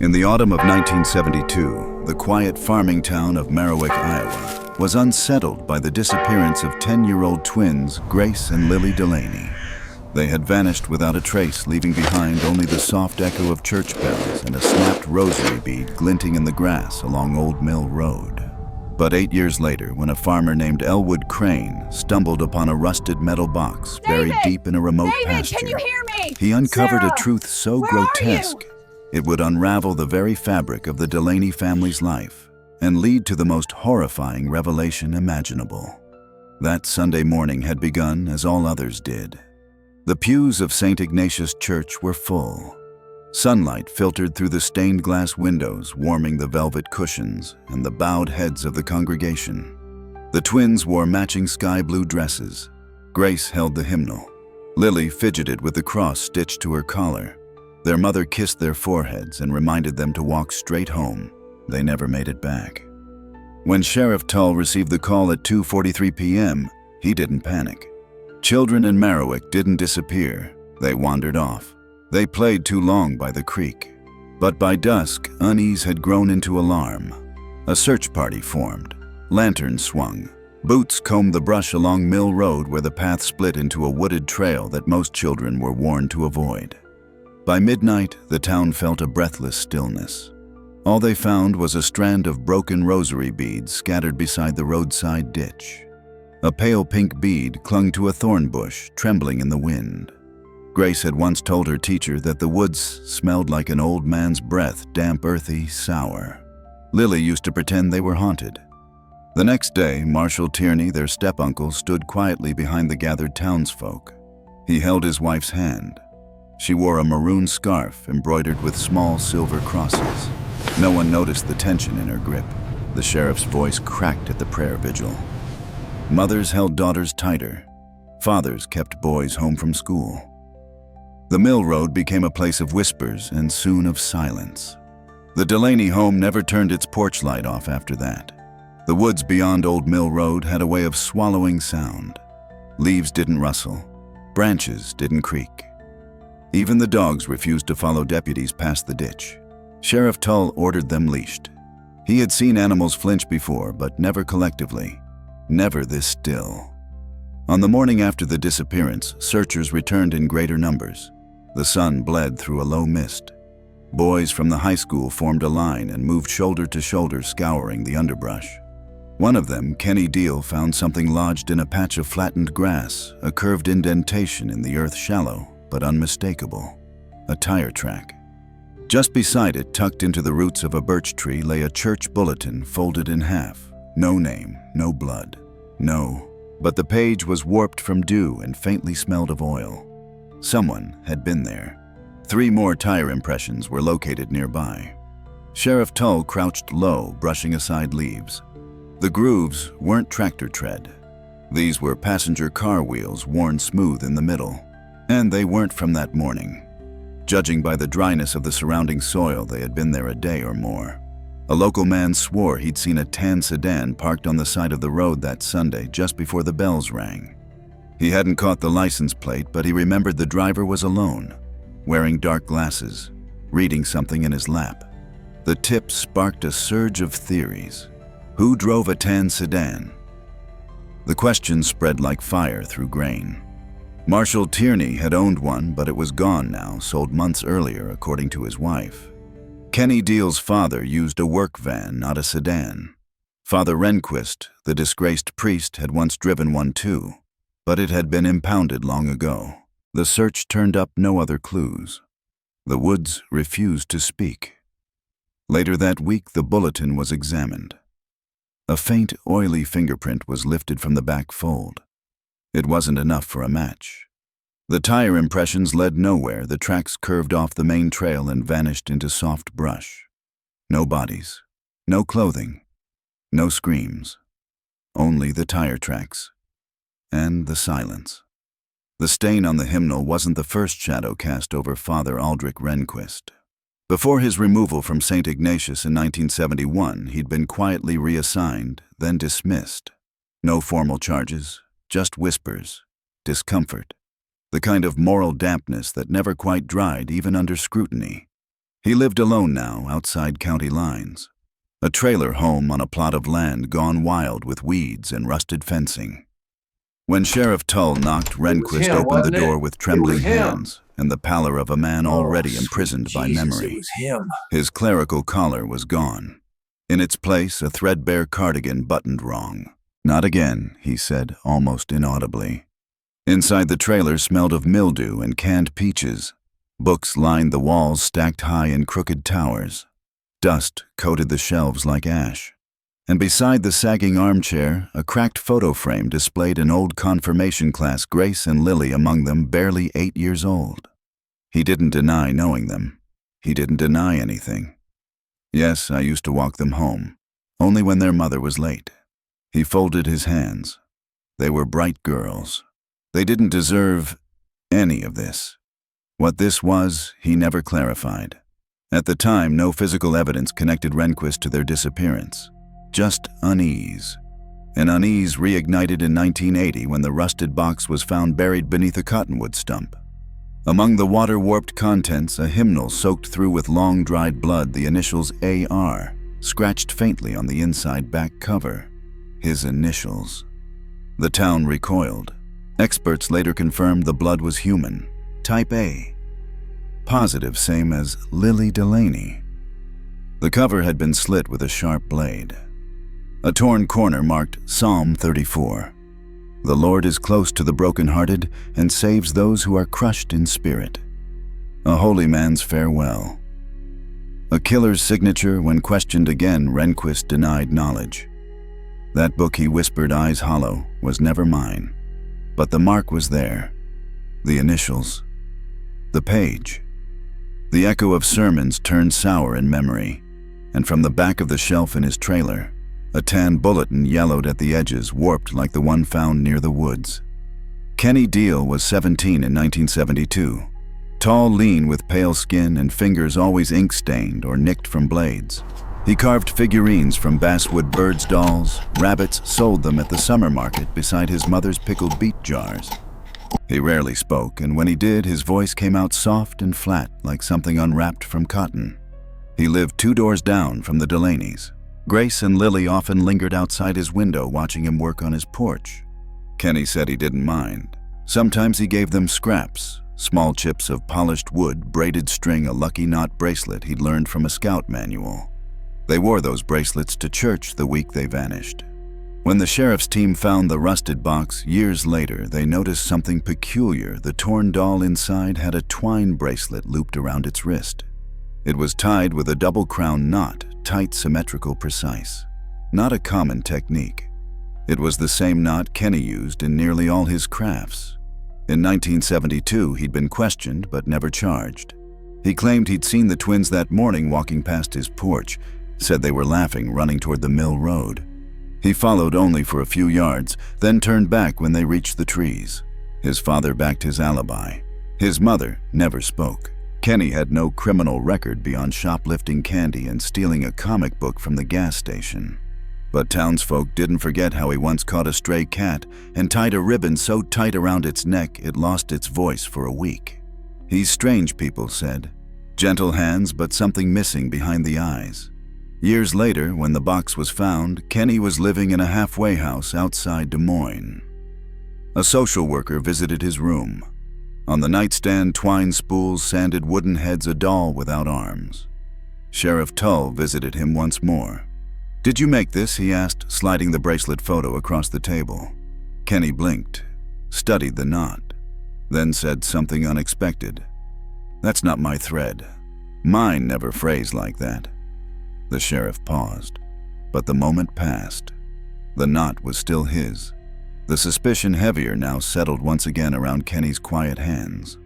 In the autumn of 1972, the quiet farming town of Merriwick, Iowa, was unsettled by the disappearance of 10-year-old twins Grace and Lily Delaney. They had vanished without a trace, leaving behind only the soft echo of church bells and a snapped rosary bead glinting in the grass along Old Mill Road. But 8 years later, when a farmer named Elwood Crane stumbled upon a rusted metal box buried deep in a remote pasture, can you hear me? he uncovered Sarah, a truth so where are grotesque you? it would unravel the very fabric of the Delaney family's life and lead to the most horrifying revelation imaginable. That Sunday morning had begun as all others did. The pews of St. Ignatius Church were full. Sunlight filtered through the stained glass windows, warming the velvet cushions and the bowed heads of the congregation. The twins wore matching sky blue dresses. Grace held the hymnal. Lily fidgeted with the cross stitched to her collar. Their mother kissed their foreheads and reminded them to walk straight home. They never made it back. When Sheriff Tull received the call at 2:43 p.m., he didn't panic. Children in Merriwick didn't disappear. They wandered off. They played too long by the creek. But by dusk, unease had grown into alarm. A search party formed. Lanterns swung. Boots combed the brush along Mill Road where the path split into a wooded trail that most children were warned to avoid. By midnight, the town felt a breathless stillness. All they found was a strand of broken rosary beads scattered beside the roadside ditch. A pale pink bead clung to a thorn bush, trembling in the wind. Grace had once told her teacher that the woods smelled like an old man's breath, damp, earthy, sour. Lily used to pretend they were haunted. The next day, Marshall Tierney, their step-uncle, stood quietly behind the gathered townsfolk. He held his wife's hand. She wore a maroon scarf embroidered with small silver crosses. No one noticed the tension in her grip. The sheriff's voice cracked at the prayer vigil. Mothers held daughters tighter. Fathers kept boys home from school. The Mill Road became a place of whispers and soon of silence. The Delaney home never turned its porch light off after that. The woods beyond Old Mill Road had a way of swallowing sound. Leaves didn't rustle. Branches didn't creak. Even the dogs refused to follow deputies past the ditch. Sheriff Tull ordered them leashed. He had seen animals flinch before, but never collectively. Never this still. On the morning after the disappearance, searchers returned in greater numbers. The sun bled through a low mist. Boys from the high school formed a line and moved shoulder to shoulder, scouring the underbrush. One of them, Kenny Deal, found something lodged in a patch of flattened grass, a curved indentation in the earth, shallow but unmistakable. A tire track. Just beside it, tucked into the roots of a birch tree, lay a church bulletin folded in half. No name, no blood. No, but the page was warped from dew and faintly smelled of oil. Someone had been there. 3 more tire impressions were located nearby. Sheriff Tull crouched low, brushing aside leaves. The grooves weren't tractor tread. These were passenger car wheels worn smooth in the middle. And they weren't from that morning. Judging by the dryness of the surrounding soil, they had been there a day or more. A local man swore he'd seen a tan sedan parked on the side of the road that Sunday just before the bells rang. He hadn't caught the license plate, but he remembered the driver was alone, wearing dark glasses, reading something in his lap. The tip sparked a surge of theories. Who drove a tan sedan? The question spread like fire through grain. Marshall Tierney had owned one, but it was gone now, sold months earlier, according to his wife. Kenny Deal's father used a work van, not a sedan. Father Rehnquist, the disgraced priest, had once driven one too, but it had been impounded long ago. The search turned up no other clues. The woods refused to speak. Later that week, the bulletin was examined. A faint, oily fingerprint was lifted from the back fold. It wasn't enough for a match. The tire impressions led nowhere. The tracks curved off the main trail and vanished into soft brush. No bodies, no clothing, no screams. Only the tire tracks. And the silence. The stain on the hymnal wasn't the first shadow cast over Father Aldrich Rehnquist. Before his removal from St. Ignatius in 1971, he'd been quietly reassigned, then dismissed. No formal charges. Just whispers, discomfort, the kind of moral dampness that never quite dried even under scrutiny. He lived alone now, outside county lines. A trailer home on a plot of land gone wild with weeds and rusted fencing. When Sheriff Tull knocked, Rehnquist opened the door with trembling hands and the pallor of a man already imprisoned by memory. It was him. His clerical collar was gone. In its place, a threadbare cardigan buttoned wrong. "Not again," he said, almost inaudibly. Inside the trailer smelled of mildew and canned peaches. Books lined the walls stacked high in crooked towers. Dust coated the shelves like ash. And beside the sagging armchair, a cracked photo frame displayed an old confirmation class, Grace and Lily among them, barely 8 years old. He didn't deny knowing them. He didn't deny anything. "Yes, I used to walk them home, only when their mother was late." He folded his hands. They were bright girls. They didn't deserve any of this. What this was, he never clarified. At the time, no physical evidence connected Rehnquist to their disappearance. Just unease. An unease reignited in 1980 when the rusted box was found buried beneath a cottonwood stump. Among the water-warped contents, a hymnal soaked through with long-dried blood, the initials AR, scratched faintly on the inside back cover. His initials. The town recoiled. Experts later confirmed the blood was human, type A. Positive, same as Lily Delaney. The cover had been slit with a sharp blade. A torn corner marked Psalm 34. "The Lord is close to the brokenhearted and saves those who are crushed in spirit." A holy man's farewell. A killer's signature. When questioned again, Rehnquist denied knowledge. "That book," he whispered, eyes hollow, "was never mine. But the mark was there. The initials. The page." The echo of sermons turned sour in memory, and from the back of the shelf in his trailer, a tan bulletin yellowed at the edges, warped like the one found near the woods. Kenny Deal was 17 in 1972. Tall, lean, with pale skin and fingers always ink-stained or nicked from blades. He carved figurines from basswood birds' dolls, rabbits, sold them at the summer market beside his mother's pickled beet jars. He rarely spoke, and when he did, his voice came out soft and flat like something unwrapped from cotton. He lived 2 doors down from the Delaneys. Grace and Lily often lingered outside his window watching him work on his porch. Kenny said he didn't mind. Sometimes he gave them scraps, small chips of polished wood, braided string, a lucky knot bracelet he'd learned from a scout manual. They wore those bracelets to church the week they vanished. When the sheriff's team found the rusted box years later, they noticed something peculiar. The torn doll inside had a twine bracelet looped around its wrist. It was tied with a double-crown knot, tight, symmetrical, precise. Not a common technique. It was the same knot Kenny used in nearly all his crafts. In 1972, he'd been questioned but never charged. He claimed he'd seen the twins that morning walking past his porch, said they were laughing, running toward the mill road. He followed only for a few yards, then turned back when they reached the trees. His father backed his alibi. His mother never spoke. Kenny had no criminal record beyond shoplifting candy and stealing a comic book from the gas station. But townsfolk didn't forget how he once caught a stray cat and tied a ribbon so tight around its neck it lost its voice for a week. "He's strange," people said. Gentle hands, but something missing behind the eyes. Years later, when the box was found, Kenny was living in a halfway house outside Des Moines. A social worker visited his room. On the nightstand, twine spools, sanded wooden heads, a doll without arms. Sheriff Tull visited him once more. "Did you make this?" he asked, sliding the bracelet photo across the table. Kenny blinked, studied the knot, then said something unexpected. "That's not my thread. Mine never phrased like that." The sheriff paused, but the moment passed. The knot was still his. The suspicion, heavier now, settled once again around Kenny's quiet hands.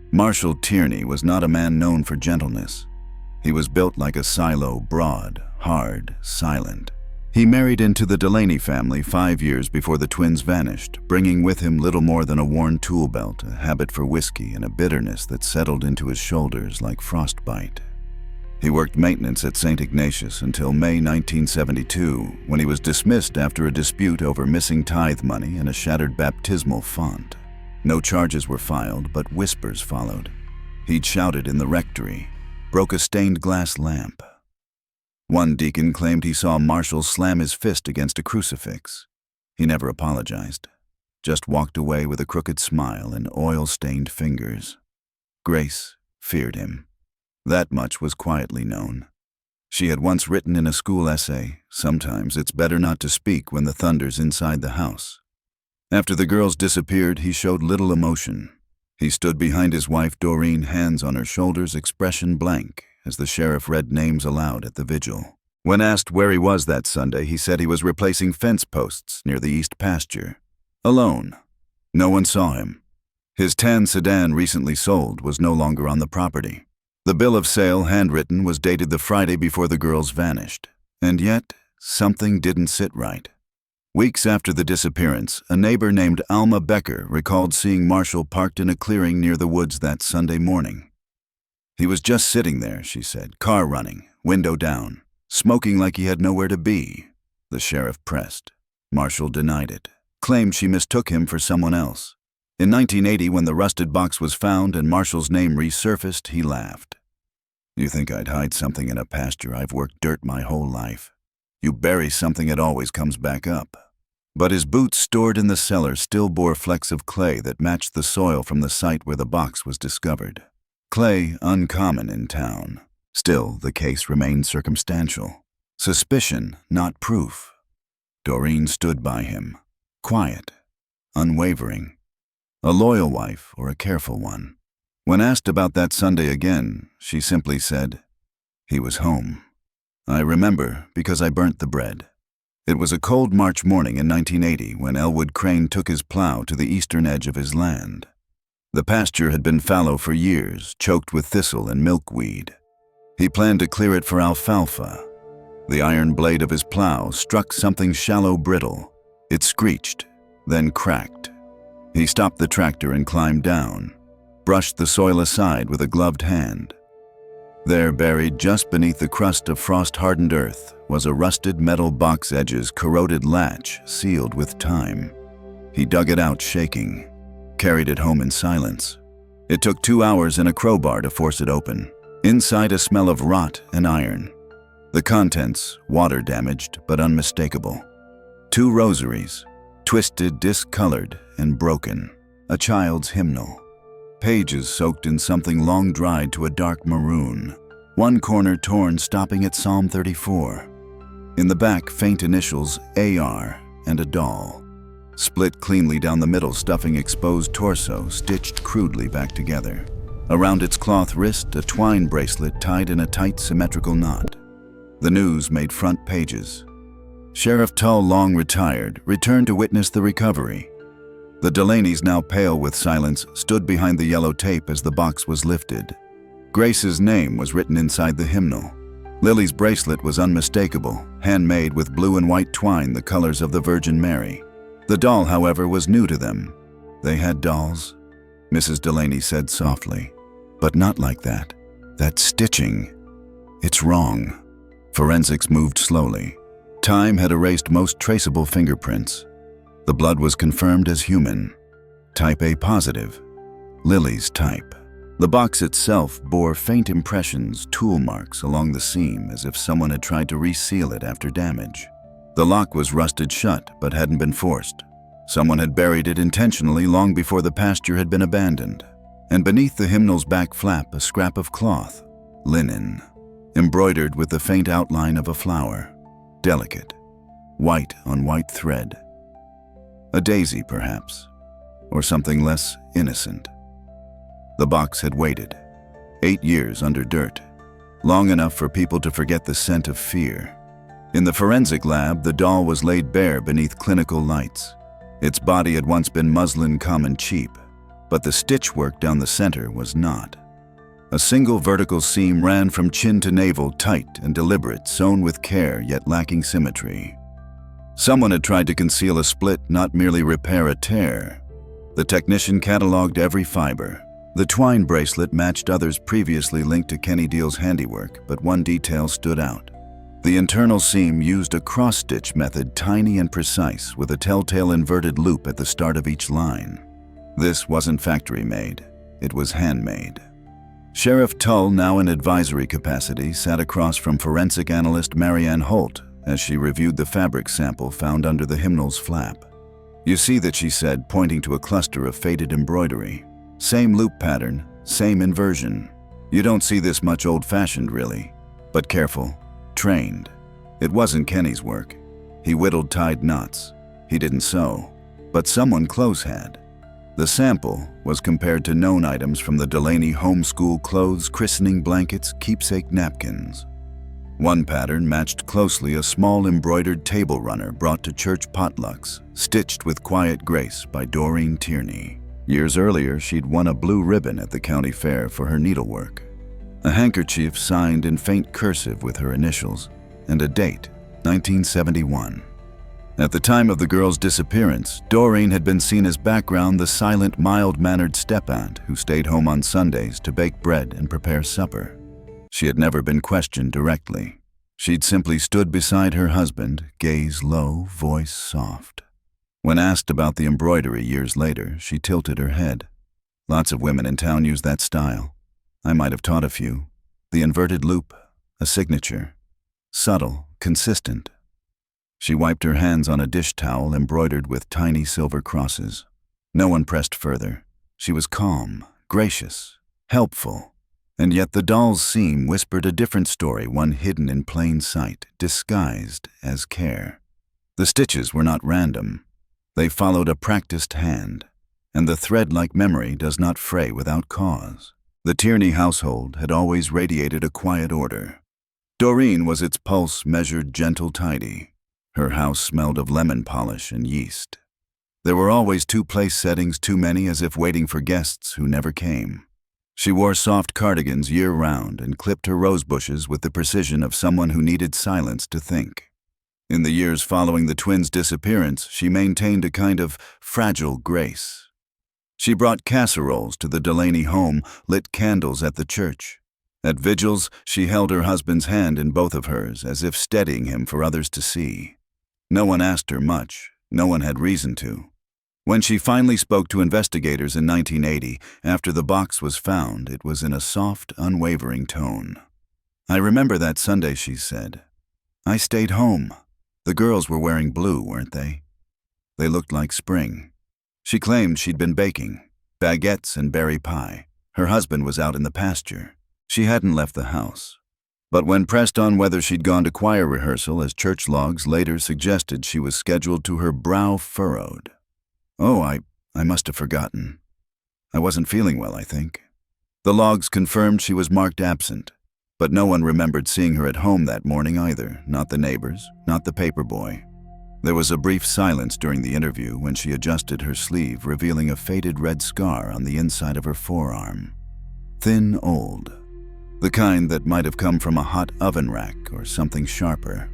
Marshall Tierney was not a man known for gentleness. He was built like a silo, broad, hard, silent. He married into the Delaney family 5 years before the twins vanished, bringing with him little more than a worn tool belt, a habit for whiskey, and a bitterness that settled into his shoulders like frostbite. He worked maintenance at St. Ignatius until May 1972, when he was dismissed after a dispute over missing tithe money and a shattered baptismal font. No charges were filed, but whispers followed. He'd shouted in the rectory, broke a stained glass lamp. One deacon claimed he saw Marshall slam his fist against a crucifix. He never apologized, just walked away with a crooked smile and oil-stained fingers. Grace feared him. That much was quietly known. She had once written in a school essay, "Sometimes it's better not to speak when the thunder's inside the house." After the girls disappeared, he showed little emotion. He stood behind his wife Doreen, hands on her shoulders, expression blank, as the sheriff read names aloud at the vigil. When asked where he was that Sunday, he said he was replacing fence posts near the east pasture. Alone. No one saw him. His tan sedan, recently sold, was no longer on the property. The bill of sale, handwritten, was dated the Friday before the girls vanished. And yet, something didn't sit right. Weeks after the disappearance, a neighbor named Alma Becker recalled seeing Marshall parked in a clearing near the woods that Sunday morning. He was just sitting there, she said, car running, window down, smoking like he had nowhere to be. The sheriff pressed. Marshall denied it, claimed she mistook him for someone else. In 1980, when the rusted box was found and Marshall's name resurfaced, he laughed. "You think I'd hide something in a pasture? I've worked dirt my whole life. You bury something, it always comes back up." But his boots stored in the cellar still bore flecks of clay that matched the soil from the site where the box was discovered. Clay uncommon in town. Still, the case remained circumstantial. Suspicion, not proof. Doreen stood by him, quiet, unwavering. A loyal wife or a careful one. When asked about that Sunday again, she simply said, "He was home. I remember because I burnt the bread." It was a cold March morning in 1980 when Elwood Crane took his plow to the eastern edge of his land. The pasture had been fallow for years, choked with thistle and milkweed. He planned to clear it for alfalfa. The iron blade of his plow struck something shallow brittle. It screeched, then cracked. He stopped the tractor and climbed down, brushed the soil aside with a gloved hand. There, buried just beneath the crust of frost-hardened earth, was a rusted metal box edges corroded latch sealed with time. He dug it out shaking, carried it home in silence. It took 2 hours and a crowbar to force it open. Inside, a smell of rot and iron. The contents, water damaged but unmistakable. 2 rosaries, twisted, discolored, and broken. A child's hymnal. Pages soaked in something long dried to a dark maroon. One corner torn, stopping at Psalm 34. In the back, faint initials AR and a doll. Split cleanly down the middle, stuffing exposed torso, stitched crudely back together. Around its cloth wrist, a twine bracelet tied in a tight, symmetrical knot. The news made front pages. Sheriff Tull, long retired, returned to witness the recovery. The Delaney's, now pale with silence, stood behind the yellow tape as the box was lifted. Grace's name was written inside the hymnal. Lily's bracelet was unmistakable, handmade with blue and white twine, the colors of the Virgin Mary. The doll, however, was new to them. They had dolls, Mrs. Delaney said softly. But not like that. That stitching. It's wrong. Forensics moved slowly. Time had erased most traceable fingerprints. The blood was confirmed as human. Type A positive. Lily's type. The box itself bore faint impressions, tool marks along the seam, as if someone had tried to reseal it after damage. The lock was rusted shut, but hadn't been forced. Someone had buried it intentionally long before the pasture had been abandoned. And beneath the hymnal's back flap, a scrap of cloth, linen, embroidered with the faint outline of a flower, delicate, white on white thread. A daisy, perhaps, or something less innocent. The box had waited, 8 years under dirt, long enough for people to forget the scent of fear. In the forensic lab, the doll was laid bare beneath clinical lights. Its body had once been muslin, common, cheap, but the stitchwork down the center was not. A single vertical seam ran from chin to navel, tight and deliberate, sewn with care yet lacking symmetry. Someone had tried to conceal a split, not merely repair a tear. The technician cataloged every fiber. The twine bracelet matched others previously linked to Kenny Deal's handiwork, but one detail stood out. The internal seam used a cross-stitch method, tiny and precise, with a telltale inverted loop at the start of each line. This wasn't factory-made, it was handmade. Sheriff Tull, now in advisory capacity, sat across from forensic analyst Marianne Holt as she reviewed the fabric sample found under the hymnal's flap. "You see that," she said, pointing to a cluster of faded embroidery. "Same loop pattern, same inversion. You don't see this much old-fashioned, really. But careful, trained. It wasn't Kenny's work. He whittled tied knots. He didn't sew. But someone close had." The sample was compared to known items from the Delaney homeschool: clothes, christening blankets, keepsake napkins. One pattern matched closely a small embroidered table runner brought to church potlucks, stitched with quiet grace by Doreen Tierney. Years earlier, she'd won a blue ribbon at the county fair for her needlework. A handkerchief signed in faint cursive with her initials, and a date, 1971. At the time of the girl's disappearance, Doreen had been seen as background the silent, mild-mannered step-aunt who stayed home on Sundays to bake bread and prepare supper. She had never been questioned directly. She'd simply stood beside her husband, gaze low, voice soft. When asked about the embroidery years later, she tilted her head. "Lots of women in town use that style. I might have taught a few. The inverted loop, a signature. Subtle, consistent." She wiped her hands on a dish towel embroidered with tiny silver crosses. No one pressed further. She was calm, gracious, helpful. And yet the doll's seam whispered a different story, one hidden in plain sight, disguised as care. The stitches were not random. They followed a practiced hand, and the thread-like memory does not fray without cause. The Tierney household had always radiated a quiet order. Doreen was its pulse, measured, gentle, tidy. Her house smelled of lemon polish and yeast. There were always two place settings, too many, as if waiting for guests who never came. She wore soft cardigans year-round and clipped her rose bushes with the precision of someone who needed silence to think. In the years following the twins' disappearance, she maintained a kind of fragile grace. She brought casseroles to the Delaney home, lit candles at the church. At vigils, she held her husband's hand in both of hers, as if steadying him for others to see. No one asked her much. No one had reason to. When she finally spoke to investigators in 1980, after the box was found, it was in a soft, unwavering tone. "I remember that Sunday," she said. "I stayed home. The girls were wearing blue, weren't they? They looked like spring." She claimed she'd been baking, baguettes and berry pie. Her husband was out in the pasture. She hadn't left the house. But when pressed on whether she'd gone to choir rehearsal, as church logs later suggested she was scheduled to, her brow furrowed. "Oh, I must have forgotten. I wasn't feeling well, I think." The logs confirmed she was marked absent, but no one remembered seeing her at home that morning either, not the neighbors, not the paper boy. There was a brief silence during the interview when she adjusted her sleeve, revealing a faded red scar on the inside of her forearm. Thin, old. The kind that might have come from a hot oven rack or something sharper.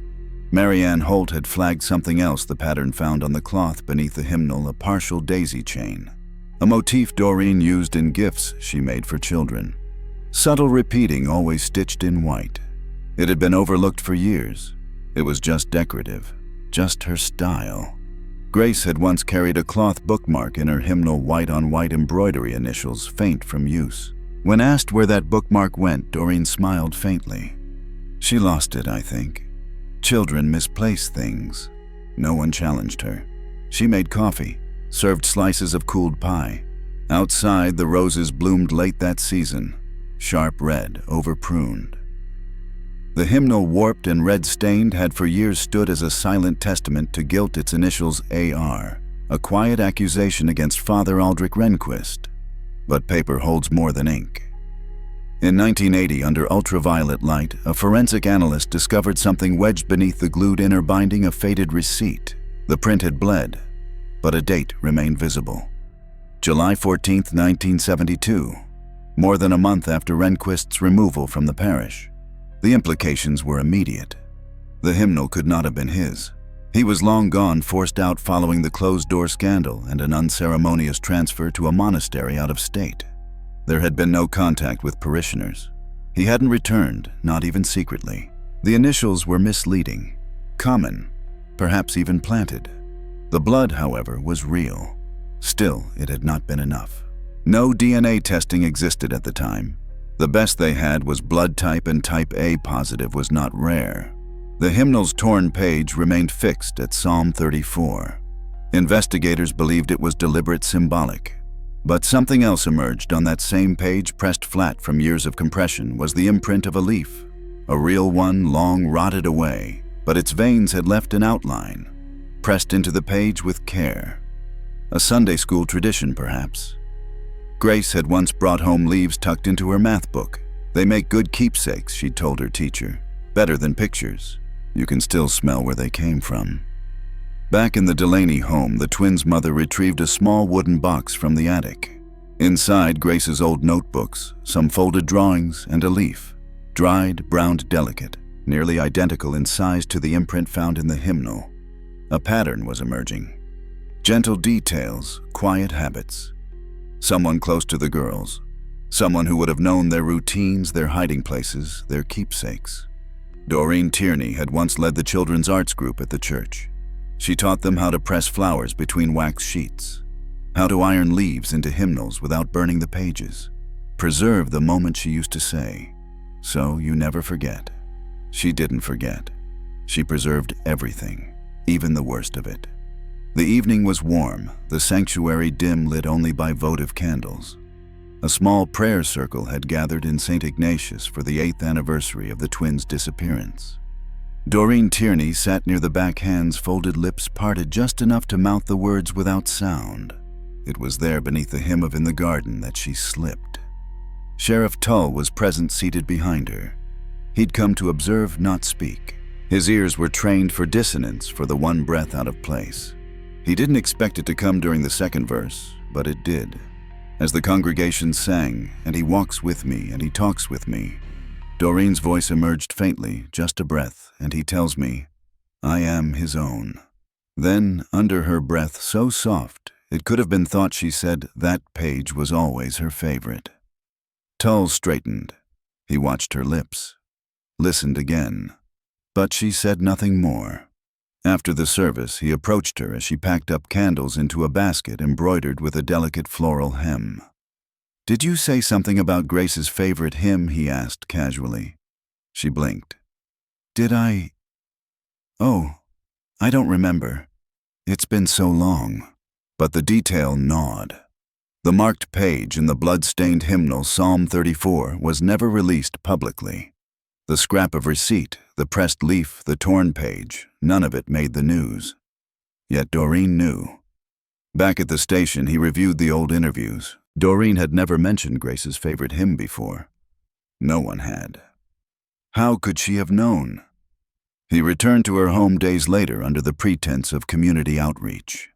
Marianne Holt had flagged something else the pattern found on the cloth beneath the hymnal, a partial daisy chain. A motif Doreen used in gifts she made for children. Subtle repeating, always stitched in white. It had been overlooked for years. It was just decorative, just her style. Grace had once carried a cloth bookmark in her hymnal, white-on-white embroidery initials, faint from use. When asked where that bookmark went, Doreen smiled faintly. "She lost it, I think. Children misplace things." No one challenged her. She made coffee, served slices of cooled pie. Outside, the roses bloomed late that season, sharp red, over-pruned. The hymnal, warped and red-stained, had for years stood as a silent testament to guilt, its initials AR, a quiet accusation against Father Aldrich Rehnquist. But paper holds more than ink. In 1980, under ultraviolet light, a forensic analyst discovered something wedged beneath the glued inner binding, a faded receipt. The print had bled, but a date remained visible. July 14, 1972, more than a month after Rehnquist's removal from the parish. The implications were immediate. The hymnal could not have been his. He was long gone, forced out following the closed-door scandal and an unceremonious transfer to a monastery out of state. There had been no contact with parishioners. He hadn't returned, not even secretly. The initials were misleading, common, perhaps even planted. The blood, however, was real. Still, it had not been enough. No DNA testing existed at the time. The best they had was blood type, and type A positive was not rare. The hymnal's torn page remained fixed at Psalm 34. Investigators believed it was deliberate symbolic. But something else emerged on that same page, pressed flat from years of compression, was the imprint of a leaf. A real one, long rotted away, but its veins had left an outline, pressed into the page with care. A Sunday school tradition, perhaps. Grace had once brought home leaves tucked into her math book. They make good keepsakes, she'd told her teacher. Better than pictures. You can still smell where they came from. Back in the Delaney home, the twins' mother retrieved a small wooden box from the attic. Inside, Grace's old notebooks, some folded drawings, and a leaf. Dried, browned, delicate, nearly identical in size to the imprint found in the hymnal. A pattern was emerging. Gentle details, quiet habits. Someone close to the girls. Someone who would have known their routines, their hiding places, their keepsakes. Doreen Tierney had once led the children's arts group at the church. She taught them how to press flowers between wax sheets, how to iron leaves into hymnals without burning the pages. Preserve the moment, she used to say. So you never forget. She didn't forget. She preserved everything, even the worst of it. The evening was warm, the sanctuary dim, lit only by votive candles. A small prayer circle had gathered in St. Ignatius for the 8th anniversary of the twins' disappearance. Doreen Tierney sat near the back, hands folded, lips parted just enough to mouth the words without sound. It was there beneath the hymn of In the Garden that she slipped. Sheriff Tull was present, seated behind her. He'd come to observe, not speak. His ears were trained for dissonance, for the one breath out of place. He didn't expect it to come during the second verse, but it did. As the congregation sang, "And he walks with me, and he talks with me," Doreen's voice emerged faintly, just a breath, "and he tells me, I am his own." Then, under her breath, so soft, it could have been thought she said that page was always her favorite. Tull straightened. He watched her lips, listened again, but she said nothing more. After the service, he approached her as she packed up candles into a basket embroidered with a delicate floral hem. "Did you say something about Grace's favorite hymn?" he asked casually. She blinked. "Did I? Oh, I don't remember. It's been so long." But the detail gnawed. The marked page in the blood-stained hymnal, Psalm 34, was never released publicly. The scrap of receipt, the pressed leaf, the torn page, none of it made the news. Yet Doreen knew. Back at the station, he reviewed the old interviews. Doreen had never mentioned Grace's favorite hymn before. No one had. How could she have known? He returned to her home days later under the pretense of community outreach.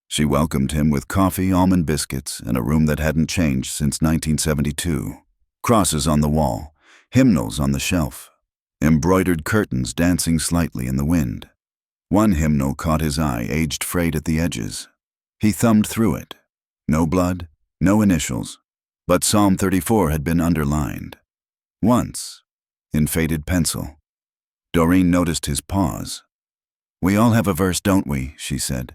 She welcomed him with coffee, almond biscuits, and a room that hadn't changed since 1972. Crosses on the wall, hymnals on the shelf, embroidered curtains dancing slightly in the wind. One hymnal caught his eye, aged, frayed at the edges. He thumbed through it. No blood, no initials, but Psalm 34 had been underlined. Once, in faded pencil. Doreen noticed his pause. "We all have a verse, don't we?" she said.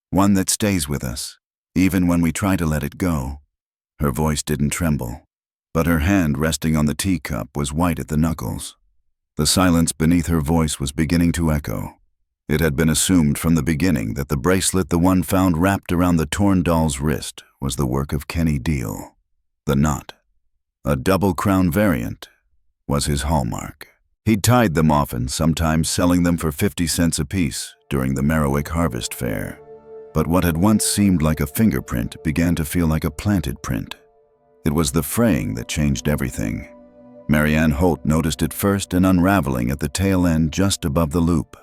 "One that stays with us, even when we try to let it go." Her voice didn't tremble, but her hand resting on the teacup was white at the knuckles. The silence beneath her voice was beginning to echo. It had been assumed from the beginning that the bracelet, the one found wrapped around the torn doll's wrist, was the work of Kenny Deal. The knot, a double crown variant, was his hallmark. He'd tied them often, sometimes selling them for 50 cents apiece during the Merriwick Harvest Fair. But what had once seemed like a fingerprint began to feel like a planted print. It was the fraying that changed everything. Marianne Holt noticed it first, an unraveling at the tail end just above the loop.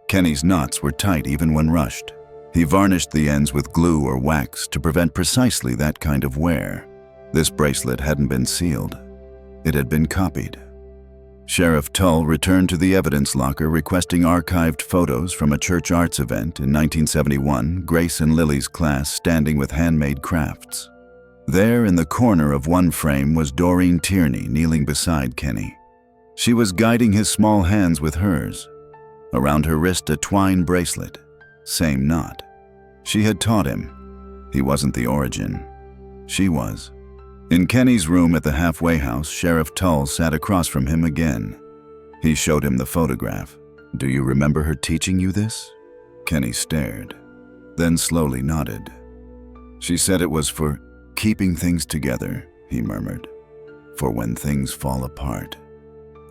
Kenny's knots were tight even when rushed. He varnished the ends with glue or wax to prevent precisely that kind of wear. This bracelet hadn't been sealed. It had been copied. Sheriff Tull returned to the evidence locker requesting archived photos from a church arts event in 1971, Grace and Lily's class standing with handmade crafts. There in the corner of one frame was Doreen Tierney kneeling beside Kenny. She was guiding his small hands with hers. Around her wrist a twine bracelet, same knot. She had taught him. He wasn't the origin. She was. In Kenny's room at the halfway house, Sheriff Tull sat across from him again. He showed him the photograph. "Do you remember her teaching you this?" Kenny stared, then slowly nodded. "She said it was for keeping things together," he murmured, "for when things fall apart."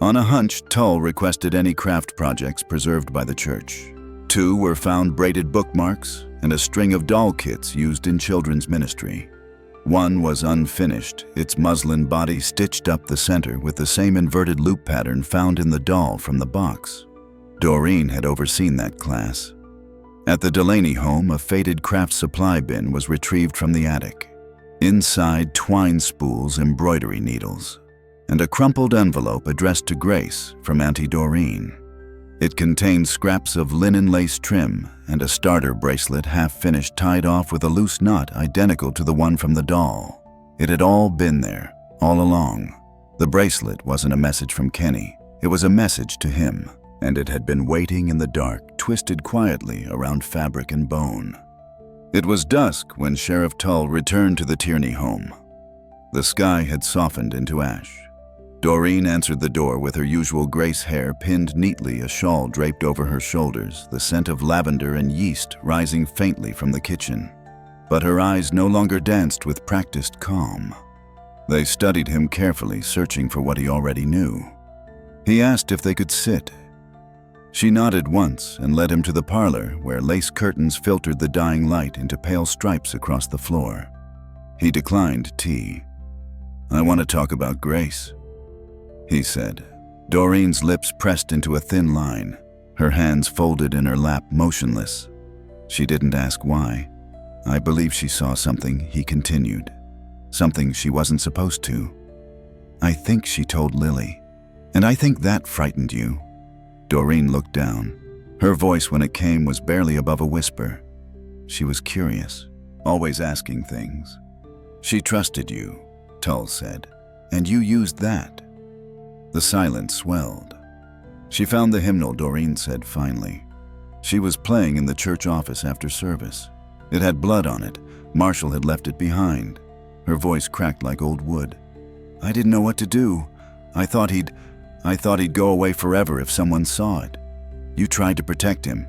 On a hunch, Tull requested any craft projects preserved by the church. 2 were found braided bookmarks and a string of doll kits used in children's ministry. 1 was unfinished, its muslin body stitched up the center with the same inverted loop pattern found in the doll from the box. Doreen had overseen that class. At the Delaney home, a faded craft supply bin was retrieved from the attic. Inside, twine spools, embroidery needles, and a crumpled envelope addressed to Grace from Auntie Doreen. It contained scraps of linen lace trim and a starter bracelet half-finished tied off with a loose knot identical to the one from the doll. It had all been there, all along. The bracelet wasn't a message from Kenny. It was a message to him, and it had been waiting in the dark, twisted quietly around fabric and bone. It was dusk when Sheriff Tull returned to the Tierney home. The sky had softened into ash. Doreen answered the door with her usual Grace hair pinned neatly, a shawl draped over her shoulders, the scent of lavender and yeast rising faintly from the kitchen. But her eyes no longer danced with practiced calm. They studied him carefully, searching for what he already knew. He asked if they could sit. She nodded once and led him to the parlor, where lace curtains filtered the dying light into pale stripes across the floor. He declined tea. "I want to talk about Grace," he said. Doreen's lips pressed into a thin line, her hands folded in her lap, motionless. She didn't ask why. "I believe she saw something," he continued. "Something she wasn't supposed to. I think she told Lily. And I think that frightened you." Doreen looked down. Her voice, when it came, was barely above a whisper. She was curious, always asking things. "She trusted you," Tull said, "and you used that." The silence swelled. "She found the hymnal," Doreen said finally. "She was playing in the church office after service. It had blood on it. Marshall had left it behind." Her voice cracked like old wood. "I didn't know what to do. I thought he'd go away forever if someone saw it. You tried to protect him."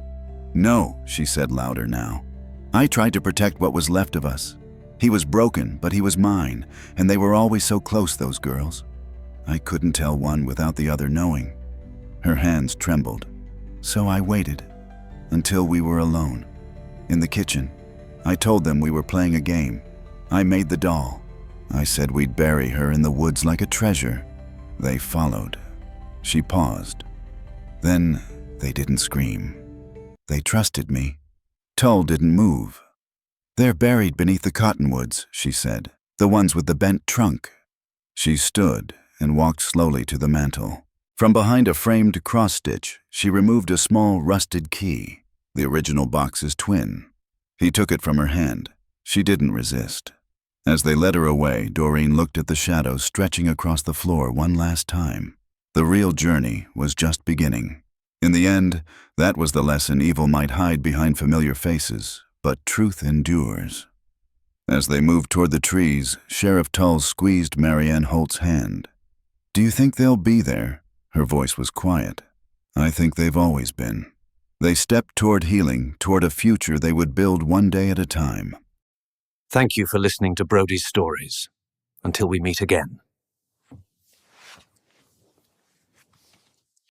"No," she said louder now. "I tried to protect what was left of us. He was broken, but he was mine, and they were always so close, those girls. I couldn't tell one without the other knowing." Her hands trembled. "So I waited until we were alone. In the kitchen, I told them we were playing a game. I made the doll. I said we'd bury her in the woods like a treasure. They followed." She paused. "Then they didn't scream. They trusted me." Tull didn't move. "They're buried beneath the cottonwoods," she said. "The ones with the bent trunk." She stood and walked slowly to the mantel. From behind a framed cross-stitch, she removed a small rusted key, the original box's twin. He took it from her hand. She didn't resist. As they led her away, Doreen looked at the shadows stretching across the floor one last time. The real journey was just beginning. In the end, that was the lesson. Evil might hide behind familiar faces, but truth endures. As they moved toward the trees, Sheriff Tull squeezed Marianne Holt's hand. "Do you think they'll be there?" Her voice was quiet. "I think they've always been." They stepped toward healing, toward a future they would build one day at a time. Thank you for listening to Brody's Stories. Until we meet again.